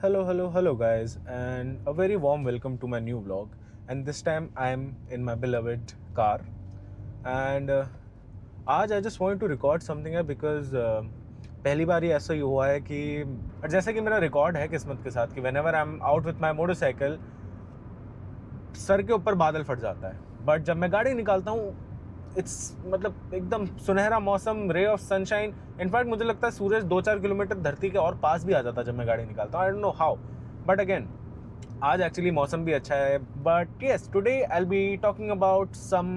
Hello, guys, and a very warm welcome to my new vlog. And this time I'm in my beloved car. And आज I just wanted to record something है because पहली बार ही ऐसा ही हुआ है कि जैसे कि मेरा रिकॉर्ड है किस्मत के साथ कि whenever I'm out with my motorcycle sir के ऊपर बादल फट जाता है, बट जब मैं गाड़ी निकालता हूँ इट्स मतलब एकदम सुनहरा मौसम, रे ऑफ सनशाइन. इनफैक्ट मुझे लगता है सूरज 2-4 किलोमीटर धरती के और पास भी आ जाता है जब मैं गाड़ी निकालता हूँ. I don't know how, but again आज एक्चुअली मौसम भी अच्छा है. But yes, today I will be talking about some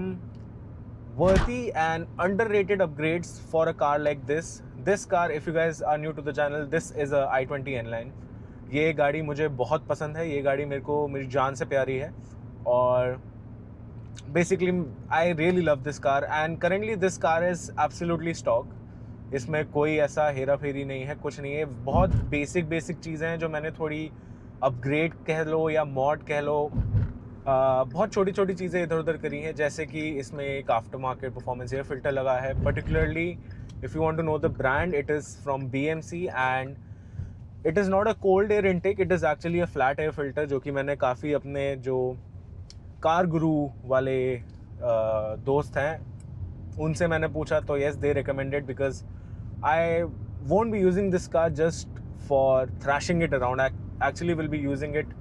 worthy and underrated upgrades for a car like this. This car, if you guys are new to the channel, this is a i20 N-Line. ये गाड़ी मुझे बहुत पसंद है. ये गाड़ी मेरे को मेरी जान से प्यारी है और basically I really love this car and currently this car is absolutely stock. इसमें कोई ऐसा हेरा फेरी नहीं है, कुछ नहीं है. बहुत बेसिक चीज़ें हैं जो मैंने थोड़ी अपग्रेड कह लो या मॉड कह लो, बहुत छोटी चीज़ें इधर उधर करी हैं. जैसे कि इसमें एक after market performance air filter लगा है. Particularly if you want to know the brand, it is from BMC and it is not a cold air intake, it is actually a flat air filter, जो कि मैंने काफ़ी अपने जो car गुरु वाले दोस्त हैं उनसे मैंने पूछा तो yes they recommended, because I won't be using this car just for thrashing it around. Actually will be using it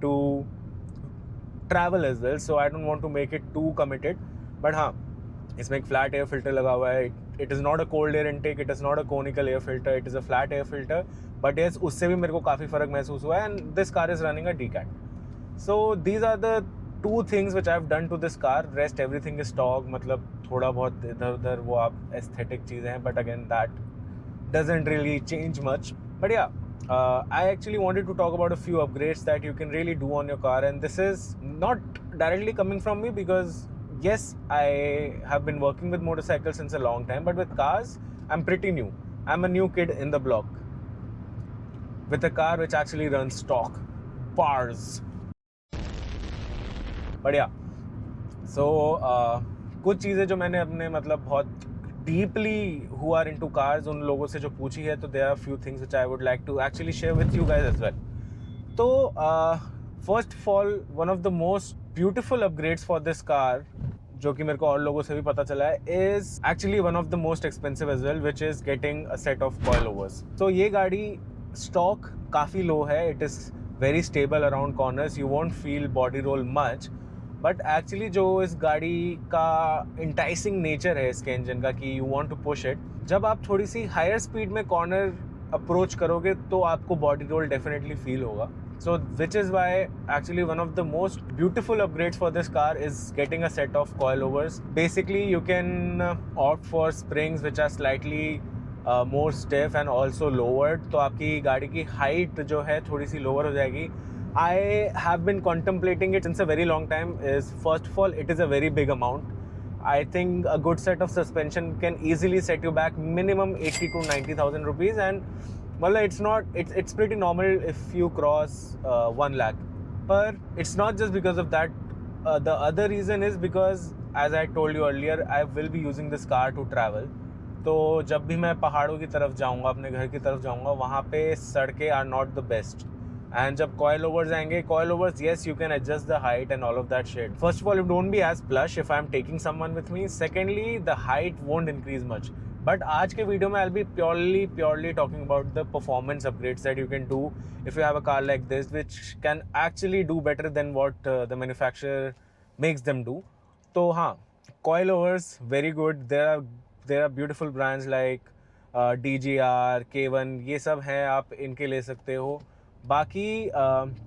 to travel as well, so I don't want to make it too committed. But हाँ, इसमें एक flat air filter लगा हुआ है. It is not a cold air intake, it is not a conical air filter, it is a flat air filter. But yes, उससे भी मेरे को काफ़ी फ़र्क महसूस हुआ है. And this car is running a decat. So these are the two things which I've done to this car. Rest everything is stock. मतलब थोड़ा बहुत इधर उधर वो आप aesthetic चीज़ें हैं, but again that doesn't really change much. But yeah, I actually wanted to talk about a few upgrades that you can really do on your car, and this is not directly coming from me because yes, I have been working with motorcycles since a long time, but with cars I'm pretty new. I'm a new kid in the block with a car which actually runs stock bars. बढ़िया. सो कुछ चीज़ें जो मैंने अपने मतलब बहुत deeply who are into cars उन लोगों से जो पूछी है, तो there are few things which I would like to actually share with you guys as well. तो first of all, one of the most beautiful upgrades for this car, जो कि मेरे को और लोगों से भी पता चला है, is actually one of the most expensive as well, which is getting a set of coil overs. तो ये गाड़ी स्टॉक काफ़ी लो है. It is very stable around corners, you won't feel body roll much. But actually जो इस गाड़ी का enticing nature है इसके इंजन का कि you want to push it, जब आप थोड़ी सी हायर स्पीड में कॉर्नर अप्रोच करोगे तो आपको बॉडी रोल डेफिनेटली फील होगा. So which is why actually one of the most beautiful upgrades for this car is getting a set of coil overs. Basically you can opt for springs which are slightly more stiff and also lowered. तो आपकी गाड़ी की height जो है थोड़ी सी lower हो जाएगी. I have been contemplating it since a very long time. Is first of all, it is a very big amount. I think a good set of suspension can easily set you back minimum 80 to 90,000 rupees, and well, it's pretty normal if you cross 1 lakh. But it's not just because of that. The other reason is because, as I told you earlier, I will be using this car to travel. तो जब भी मैं पहाड़ों की तरफ जाऊँगा, अपने घर की तरफ जाऊँगा, वहाँ पे सड़कें are not the best. And जब कॉइल ओवर्स आएंगे, coil overs yes you can adjust the height and all of that shit. First of all, it don't be as plush if I am taking someone with me. Secondly, the height won't increase much. But आज के video में I will be purely talking about the performance upgrades that you can do if you have a car like this, which can actually do better than what the manufacturer makes them do. तो हाँ, coil overs very good. There are beautiful brands like DGR, K1, ये सब हैं, आप इनके ले सकते हो. बाकी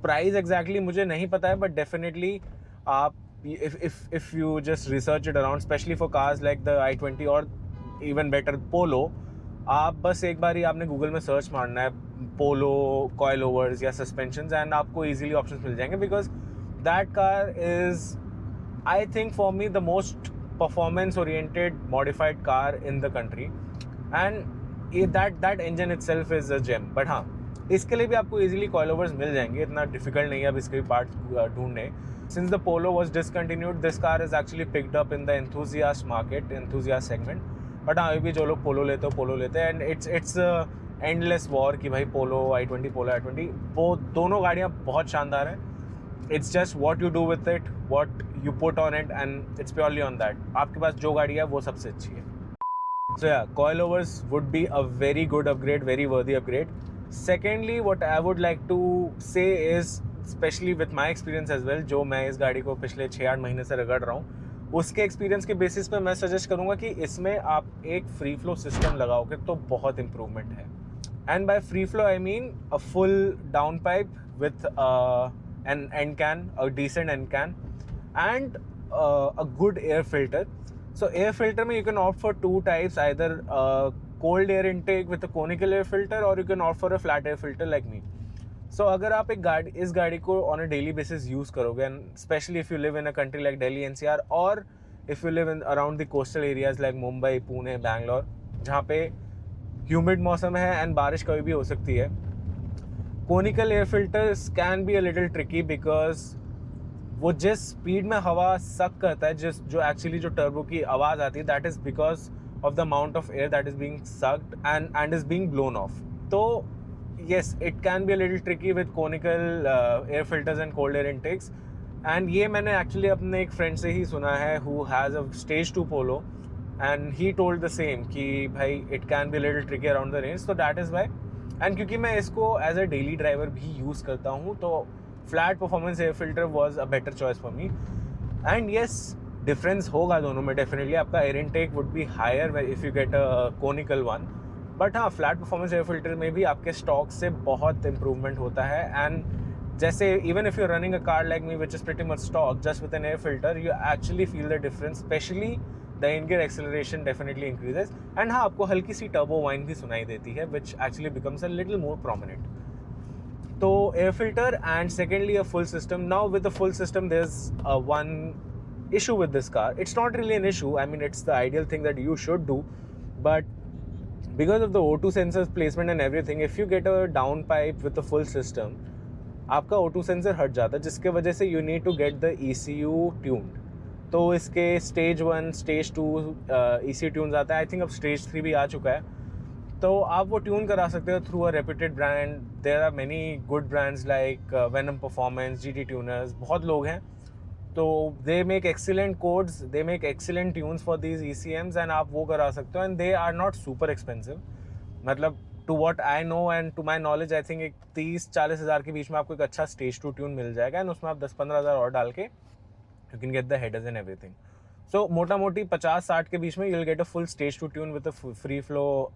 प्राइस एग्जैक्टली मुझे नहीं पता है, बट डेफिनेटली आप if you just research it around, specially for cars like the i20 और इवन बेटर पोलो, आप बस एक बार ही आपने गूगल में सर्च मारना है पोलो कॉइल ओवर्स या सस्पेंशंस एंड आपको इजीली ऑप्शंस मिल जाएंगे. Because that car is, I think for me, the most performance oriented modified car in the country, and that engine itself is a gem. But हाँ, इसके लिए भी आपको easily coil overs मिल जाएंगे, इतना डिफिकल्ट नहीं है अब इसके भी पार्ट ढूंढने. Since the polo was discontinued, this car is actually picked up in the enthusiast market, enthusiast segment. But हाँ, अभी भी जो लोग पोलो लेते हैं, एंड इट्स एंडलेस वॉर कि भाई पोलो i20 पोलो i20, वो दोनों गाड़ियाँ बहुत शानदार हैं. It's just what you do with it, what you put on it, and it's purely on that. आपके पास जो गाड़ी है वो सबसे अच्छी है. So yeah, coilovers would be a very good upgrade, very worthy upgrade. Secondly, what I would like to say is, especially with my experience as well, जो मैं इस गाड़ी को पिछले 6-8 महीने से रगड़ रहा हूँ, उसके एक्सपीरियंस के बेसिस पे मैं सजेस्ट करूँगा कि इसमें आप एक फ्री फ्लो सिस्टम लगाओगे तो बहुत इम्प्रूवमेंट है. And by free flow I mean a full down pipe with an end can, a decent end can, and a good air filter. So air filter में you can opt for two types, either cold air intake with a conical air filter, or you can opt for a flat air filter like me. So अगर आप इस गाड़ी को on a daily basis use करोगे, and especially if you live in a country like Delhi NCR, or if you live in around the coastal areas like Mumbai, Pune, Bangalore, जहाँ पे humid मौसम है and बारिश कभी भी हो सकती है, conical air filters can be a little tricky because वो जिस स्पीड में हवा सक करता है, जो एक्चुअली जो टर्बो की आवाज़ आती है, that is because of the amount of air that is being sucked and is being blown off. तो yes, it can be a little tricky with conical air filters and cold air intakes. And ये मैंने actually अपने एक friend से ही सुना है who has a stage 2 Polo, and he told the same कि भाई it can be a little tricky around the range. तो दैट इज़ वाई, एंड क्योंकि मैं इसको एज अ डेली ड्राइवर भी यूज़ करता हूँ, तो flat performance air filter was a better choice for me. And yes, difference होगा दोनों में डेफिनेटली. आपका air intake would be higher if you get a conical one, but हाँ, flat performance air filter में भी आपके स्टॉक से बहुत इंप्रूवमेंट होता है. एंड जैसे even if you running a car like me which is pretty much stock, just with an air filter you actually feel the difference, especially the in gear acceleration definitely increases. And हाँ, आपको हल्की सी turbo wine भी सुनाई देती है which actually becomes a little more prominent. तो air filter, and secondly a full system. Now with the full system there's one issue with this car. It's not really an issue, I mean it's the ideal thing that you should do, but because of the O2 sensors placement and everything, if you get a down pipe with the full system, आपका O2 sensor हट जाता है, जिसके वजह से you need to get the ECU tuned. तो इसके stage 1 stage 2 ECU tunes आता है. I think अब stage 3 भी आ चुका है, तो आप वो ट्यून करा सकते हो through a reputed brand. There are many good brands like Venom performance, GT tuners, बहुत लोग हैं. तो they make excellent codes, they make excellent tunes for these ECMs, and आप वो करा सकते हो. And they are not super expensive. मतलब to what I know and to my knowledge, I think एक 30-40 हज़ार के बीच में आपको एक अच्छा स्टेज 2 ट्यून मिल जाएगा, एंड उसमें आप 10-15 हज़ार और डाल के you can get the headers and everything. So मोटा मोटी 50-60 के बीच में you'll get a full stage 2 tune with a free flow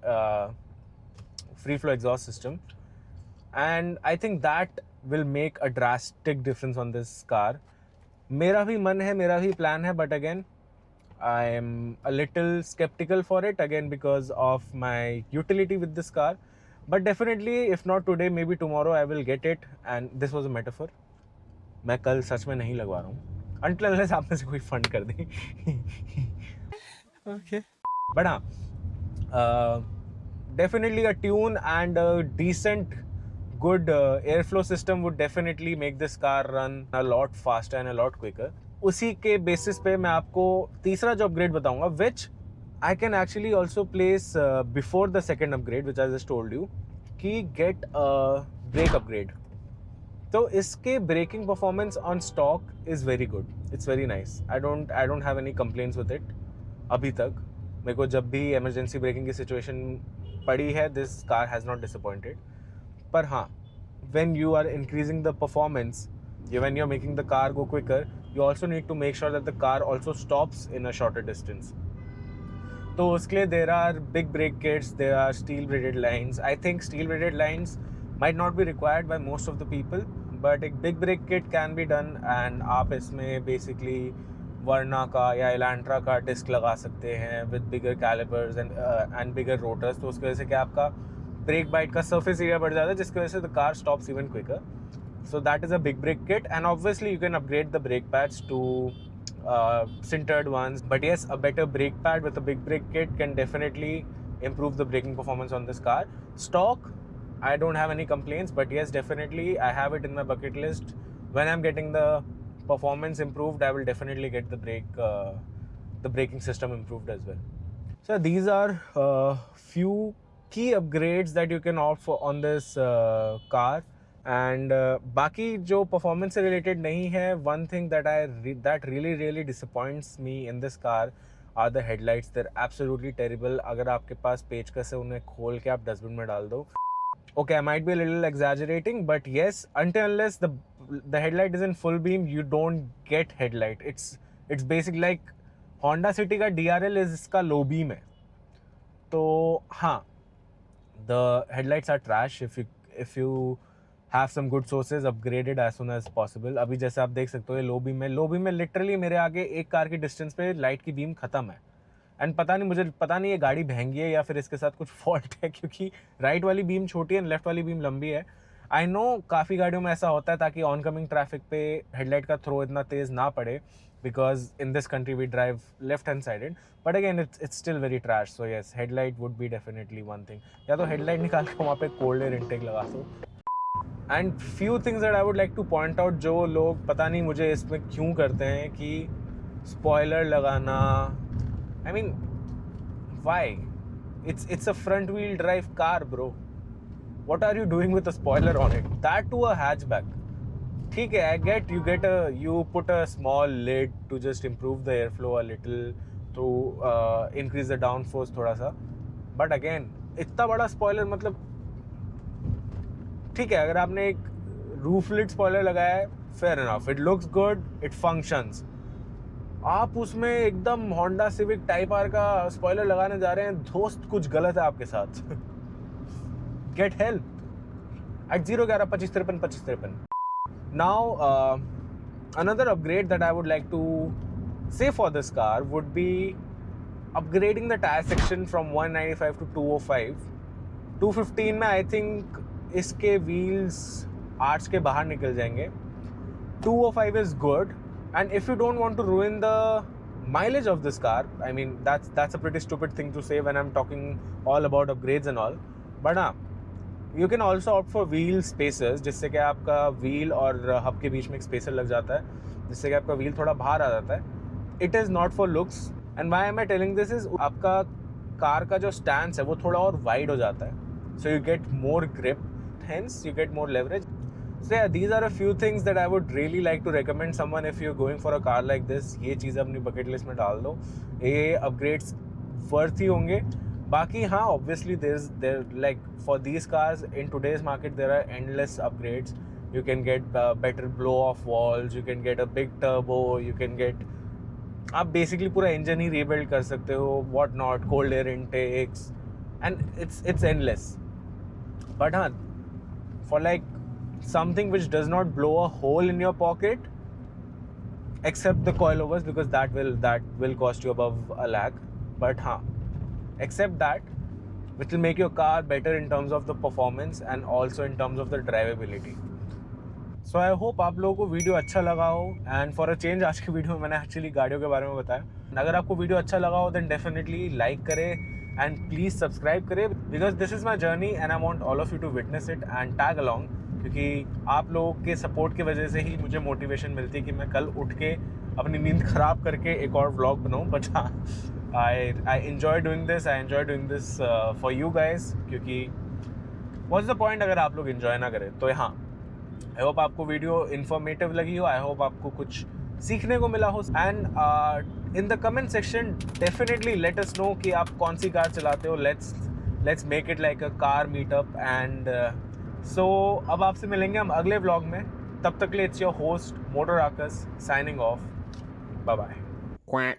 exhaust system, and I think that will make a drastic difference on this car. मेरा भी मन है, मेरा भी plan है, but again I am a little skeptical for it again because of my utility with this car. But definitely if not today, maybe tomorrow I will get it. And this was a metaphor. मैं कल सच में नहीं लगवा रहा हूँ until unless आप में से कोई फंड कर दे. Okay. But definitely a tune and a decent good airflow system would definitely make this car run a lot faster and a lot quicker. उसी के बेसिस पे मैं आपको तीसरा जो अपग्रेड बताऊंगा, which I can actually also place before the second upgrade which I just told you, कि get a brake upgrade. तो इसके braking performance on stock is very good, it's very nice. I don't have any complaints with it अभी तक. मेरे को जब भी emergency breaking की सिचुएशन पड़ी है, this car has not disappointed. पर हाँ, when you are increasing the performance, when you are making the car go quicker, you also need to make sure that the car also stops in a shorter distance. तो उसके लिए there are big brake kits, there are steel braided lines. I think steel braided lines might not be required by most of the people, but एक big brake kit can be done, and आप इसमें basically वर्ना का या Elantra का disc लगा सकते हैं with bigger calipers and bigger rotors. तो उसकी वजह से क्या आपका ब्रेक बाइट का surface area बढ़ जाता है, जिसकी वजह से the car stops even quicker. So that is a big brake kit, and obviously you can upgrade the brake pads to sintered ones. But yes, a better brake pad with a big brake kit can definitely improve the braking performance on this car. Stock, I don't have any complaints, but yes, definitely I have it in my bucket list. When I'm getting the performance improved, I will definitely get the braking system improved as well. So these are few key upgrades that you can opt for on this car. And बाकी जो performance से related नहीं है, one thing that really disappoints me in this car are the headlights. They're absolutely terrible. अगर आपके पास पेचकस है, उन्हें खोल के आप डस्टबिन में डाल दो. Okay, I might be a little exaggerating, but yes, until unless the headlight is in full beam, you don't get headlight. It's basic like Honda City का DRL is इसका low beam है. तो हाँ, the headlights are trash. If you have some good sources, upgrade it as soon as possible. अभी जैसे आप देख सकते हो लो बीम में लिटरली मेरे आगे एक कार की डिस्टेंस पे लाइट की बीम खत्म है. एंड मुझे पता नहीं ये गाड़ी महंगी है या फिर इसके साथ कुछ फॉल्ट है, क्योंकि राइट वाली बीम छोटी है, लेफ्ट वाली बीम लंबी है. आई नो काफ़ी गाड़ियों में ऐसा होता है ताकि ऑन कमिंग ट्रैफिक पे हेडलाइट का थ्रो इतना तेज़ ना पड़े, because in this country we drive left hand sided. But again it's still very trash. So yes, headlight would be definitely one thing. या तो हेडलाइट निकाल के वहाँ पे कोल्ड एयर इनटेक लगा दो. And few things that I would like two point out, जो लोग पता नहीं मुझे इसमें क्यों करते हैं कि स्पॉयलर लगाना. I mean why? It's a front wheel drive car, bro. What are you doing with a spoiler on it? That to a hatchback. ठीक है, I get you put a small lid to just improve the airflow a little, to increase the downforce थोड़ा सा. But again, इतना बड़ा spoiler, मतलब ठीक है, अगर आपने एक roof lid spoiler लगाया है, fair enough, it looks good, it functions. आप उसमें एकदम होंडा सिविक टाइप आर का स्पॉइलर लगाने जा रहे हैं, दोस्त कुछ गलत है आपके साथ. Get help at 011-2553-2553. Now another upgrade that I would like to say for this car would be upgrading the tyre section from 195 to 205. 215 में आई थिंक इसके व्हील्स आर्च के बाहर निकल जाएंगे. 205 is good. And if you don't want to ruin the mileage of this car, I mean that's a pretty stupid thing to say when I'm talking all about upgrades and all. But you can also opt for wheel spacers, जिससे कि आपका wheel और hub के बीच में एक spacer लग जाता है, जिससे कि आपका wheel थोड़ा बाहर आ जाता है. It is not for looks. And why am I telling this is आपका कार का जो stance है वो थोड़ा और wide हो जाता है. So you get more grip, hence you get more leverage. So yeah, these are a few things that I would really like to recommend someone if you're going for a car like this. ये चीज़ अपनी bucket list में डाल दो. ये upgrades worth ही होंगे. बाकी हाँ, obviously there like for these cars in today's market there are endless upgrades. You can get better blow off walls. You can get a big turbo. You can get आप basically पूरा engine ही rebuild कर सकते हो. What not, cold air intakes, and it's endless. But हाँ, for like something which does not blow a hole in your pocket, except the coilovers, because that will cost you above $1 lakh. But except that, which will make your car better in terms of the performance and also in terms of the drivability. So I hope आप लोगों को video अच्छा लगा हो. And for a change, आज की video में मैंने एक्चुअली गाड़ियों के बारे में बताया. अगर आपको वीडियो अच्छा लगा हो then definitely like करें and please subscribe करें, because this is my journey and I want all of you to witness it and tag along. क्योंकि आप लोगों के सपोर्ट की वजह से ही मुझे मोटिवेशन मिलती है कि मैं कल उठ के अपनी नींद ख़राब करके एक और व्लॉग बनाऊँ. बट हाँ, I enjoy doing this for you guys, क्योंकि व्हाट्स द पॉइंट अगर आप लोग इन्जॉय ना करें. तो हाँ, आई होप आपको वीडियो इन्फॉर्मेटिव लगी हो. आई होप आपको कुछ सीखने को मिला हो. And in the comment section definitely let us know कि आप कौन सी कार चलाते हो. Let's make it like a car meetup. And so अब आपसे मिलेंगे हम अगले व्लॉग में. तब तक के लिए इट्स योर होस्ट मोटर आकस साइनिंग ऑफ. Bye bye.